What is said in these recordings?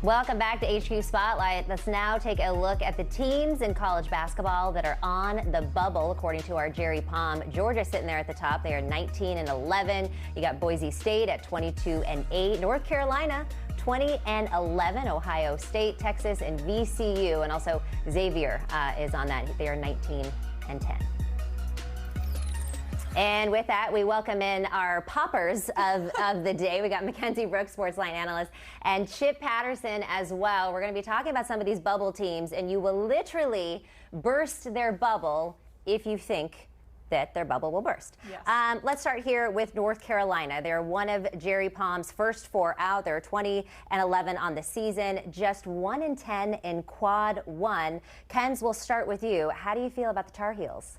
Welcome back to HQ Spotlight. Let's now take a look at the teams in college basketball that are on the bubble, according to our Jerry Palm. Georgia sitting there at the top. They are 19-11. You got Boise State at 22-8. North Carolina 20-11. Ohio State, Texas, and VCU, and also Xavier is on that. They are 19-10. And with that, we welcome in our poppers of the day. We got Mackenzie Brooks, Sportsline analyst, and Chip Patterson as well. We're going to be talking about some of these bubble teams, and you will literally burst their bubble if you think that their bubble will burst. Yes. Let's start here with North Carolina. They're one of Jerry Palm's first four out. They're 20-11 on the season, just 1-10 in quad one. Kenz, we'll start with you. How do you feel about the Tar Heels?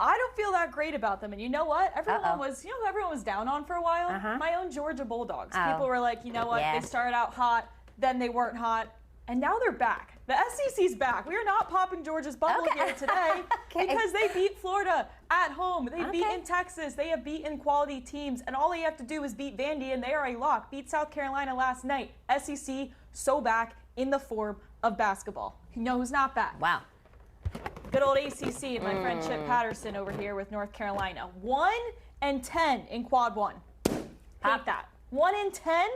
I don't feel that great about them. And you know what? Everyone was down on for a while. My own Georgia Bulldogs. People were like, you know what? They started out hot, then they weren't hot, and now they're back. The SEC's back. We are not popping Georgia's bubble here today because they beat Florida at home. They've beaten Texas. They have beaten quality teams, and all they have to do is beat Vandy, and they are a lock. Beat South Carolina last night. SEC so back in the form of basketball. You know who's not back? Wow. Good old ACC and my friend Chip Patterson over here with North Carolina. 1-10 in quad one. Take that. 1-10?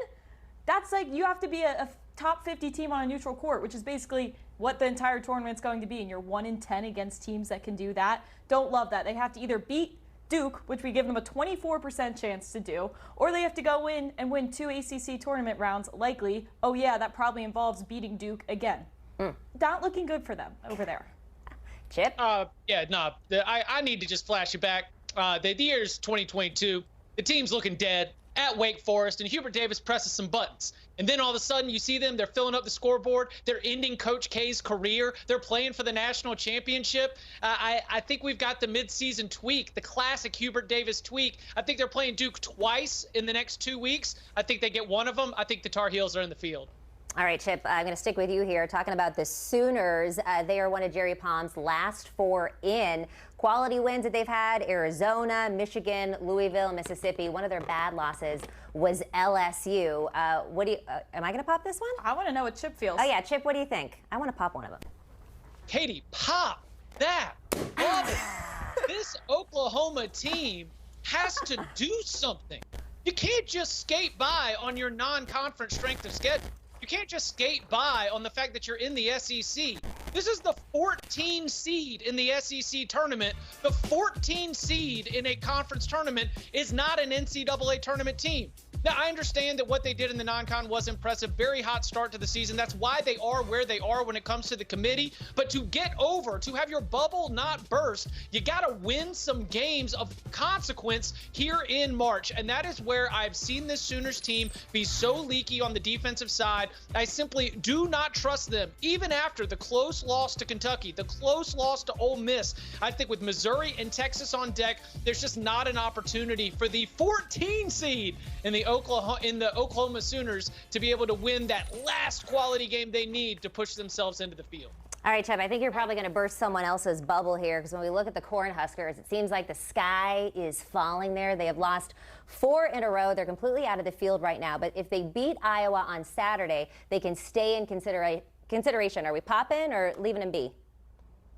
That's like you have to be a top 50 team on a neutral court, which is basically what the entire tournament's going to be. And you're 1-10 against teams that can do that. Don't love that. They have to either beat Duke, which we give them a 24% chance to do, or they have to go in and win 2 ACC tournament rounds, likely. Oh yeah, that probably involves beating Duke again. Not looking good for them over there. Chip? I need to just flash you back. The year's 2022. The team's looking dead at Wake Forest, and Hubert Davis presses some buttons. And then all of a sudden you see them, they're filling up the scoreboard. They're ending Coach K's career. They're playing for the national championship. I think we've got the midseason tweak, the classic Hubert Davis tweak. I think they're playing Duke twice in the next 2 weeks. I think they get one of them. I think the Tar Heels are in the field. All right, Chip, I'm going to stick with you here, talking about the Sooners. They are one of Jerry Palm's last four in. Quality wins that they've had: Arizona, Michigan, Louisville, Mississippi. One of their bad losses was LSU. Am I going to pop this one? I want to know what Chip feels. Oh, yeah, Chip, what do you think? I want to pop one of them. Katie, pop that. Love it. This Oklahoma team has to do something. You can't just skate by on your non-conference strength of schedule. You can't just skate by on the fact that you're in the SEC. This is the 14 seed in the SEC tournament. The 14 seed in a conference tournament is not an NCAA tournament team. Now, I understand that what they did in the non-con was impressive. Very hot start to the season. That's why they are where they are when it comes to the committee. But to get over, to have your bubble not burst, you got to win some games of consequence here in March. And that is where I've seen this Sooners team be so leaky on the defensive side. I simply do not trust them. Even after the close loss to Kentucky, the close loss to Ole Miss, I think with Missouri and Texas on deck, there's just not an opportunity for the 14 seed in the Oklahoma Sooners to be able to win that last quality game they need to push themselves into the field. All right, Chip, I think you're probably going to burst someone else's bubble here, because when we look at the Cornhuskers, it seems like the sky is falling there. They have lost 4 in a row. They're completely out of the field right now. But if they beat Iowa on Saturday, they can stay in consideration. Are we popping or leaving them be?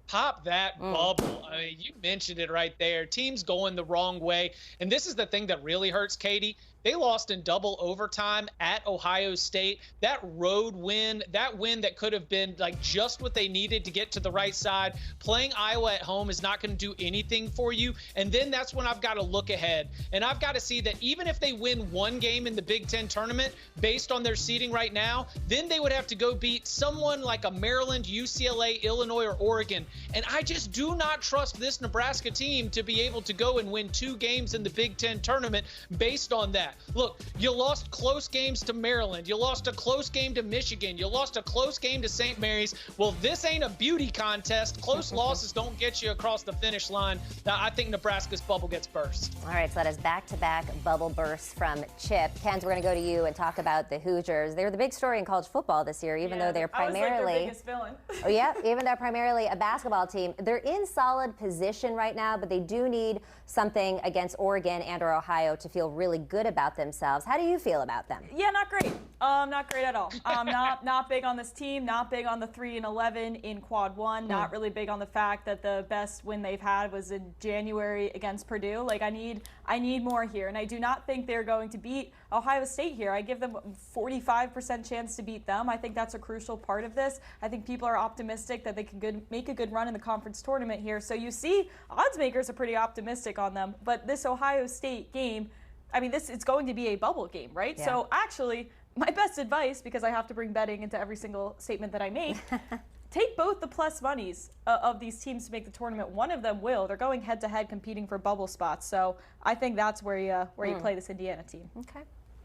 Pop that bubble. I mean, you mentioned it right there. Teams going the wrong way. And this is the thing that really hurts, Katie. They lost in double overtime at Ohio State. That road win, that win that could have been like just what they needed to get to the right side. Playing Iowa at home is not going to do anything for you. And then that's when I've got to look ahead. And I've got to see that even if they win one game in the Big Ten tournament, based on their seeding right now, then they would have to go beat someone like a Maryland, UCLA, Illinois, or Oregon. And I just do not trust this Nebraska team to be able to go and win 2 games in the Big Ten tournament based on that. Look, you lost close games to Maryland. You lost a close game to Michigan. You lost a close game to St. Mary's. Well, this ain't a beauty contest. Close losses don't get you across the finish line. Now, I think Nebraska's bubble gets burst. All right, so that is back-to-back bubble bursts from Chip. Kenz, we're going to go to you and talk about the Hoosiers. They're the big story in college football this year, even though they're primarily... I was like their biggest villain. Oh, yeah, even though primarily a basketball team. They're in solid position right now, but they do need something against Oregon and or Ohio to feel really good about about themselves. How do you feel about them? Yeah, not great. Not great at all. Not big on this team. Not big on the 3-11 in Quad 1. Not really big on the fact that the best win they've had was in January against Purdue. Like, I need more here, and I do not think they're going to beat Ohio State here. I give them a 45% chance to beat them. I think that's a crucial part of this. I think people are optimistic that they can make a good run in the conference tournament here. So you see, odds makers are pretty optimistic on them. But this Ohio State game, I mean, it's going to be a bubble game, right? Yeah. So actually, my best advice, because I have to bring betting into every single statement that I make, take both the plus monies of these teams to make the tournament. One of them will. They're going head-to-head competing for bubble spots. So I think that's where you play this Indiana team. Okay.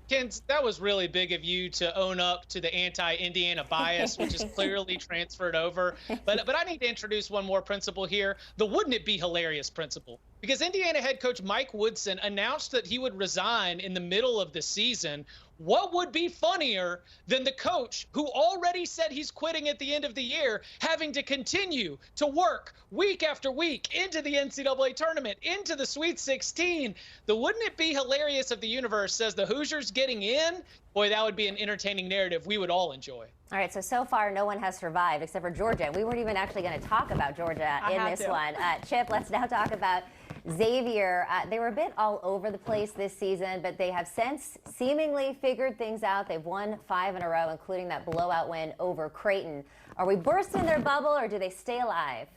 Ken, that was really big of you to own up to the anti-Indiana bias, which is clearly transferred over. But I need to introduce one more principle here, the wouldn't it be hilarious principle. Because Indiana head coach Mike Woodson announced that he would resign in the middle of the season. What would be funnier than the coach who already said he's quitting at the end of the year having to continue to work week after week into the NCAA tournament, into the Sweet 16? The wouldn't it be hilarious of the universe says the Hoosiers getting in? Boy, that would be an entertaining narrative we would all enjoy. All right, so far no one has survived except for Georgia. We weren't even actually going to talk about Georgia in this one. Chip, let's now talk about Xavier. They were a bit all over the place this season, but they have since seemingly figured things out. They've won 5 in a row, including that blowout win over Creighton. Are we bursting their bubble, or do they stay alive?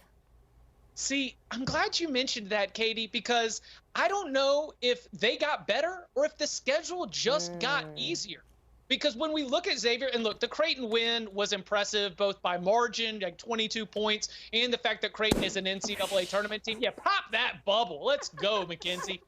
See, I'm glad you mentioned that, Katie, because I don't know if they got better or if the schedule just got easier. Because when we look at Xavier, and look, the Creighton win was impressive, both by margin, like 22 points, and the fact that Creighton is an NCAA tournament team. Yeah, pop that bubble. Let's go, Mackenzie.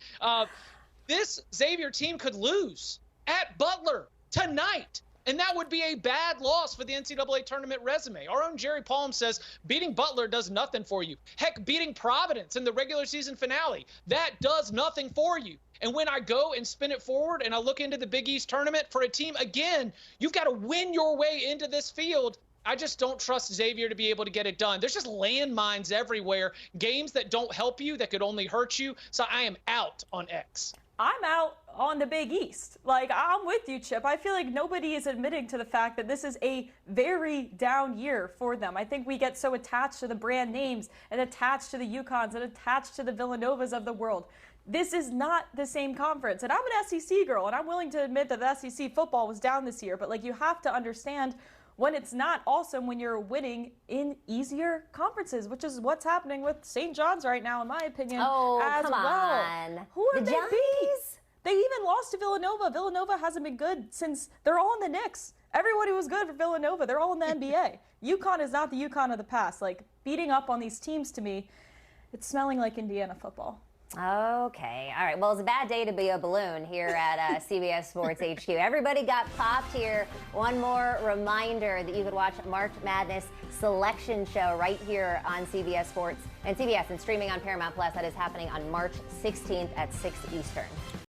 This Xavier team could lose at Butler tonight. And that would be a bad loss for the NCAA tournament resume. Our own Jerry Palm says beating Butler does nothing for you. Heck, beating Providence in the regular season finale, that does nothing for you. And when I go and spin it forward and I look into the Big East tournament for a team, again, you've got to win your way into this field. I just don't trust Xavier to be able to get it done. There's just landmines everywhere, games that don't help you, that could only hurt you. So I am out on X. I'm out on the Big East. Like, I'm with you, Chip. I feel like nobody is admitting to the fact that this is a very down year for them. I think we get so attached to the brand names and attached to the UConns and attached to the Villanovas of the world. This is not the same conference. And I'm an SEC girl, and I'm willing to admit that the SEC football was down this year. But, like, you have to understand when it's not awesome when you're winning in easier conferences, which is what's happening with St. John's right now, in my opinion, as come well. on. Who have The they beat? Giants? They even lost to Villanova. Villanova hasn't been good since they're all in the Knicks. Everybody was good for Villanova. They're all in the NBA. UConn is not the UConn of the past. Like, beating up on these teams, to me, it's smelling like Indiana football. Okay. All right. Well, it's a bad day to be a balloon here at CBS Sports HQ. Everybody got popped here. One more reminder that you could watch March Madness Selection Show right here on CBS Sports and CBS and streaming on Paramount Plus. That is happening on March 16th at 6 Eastern.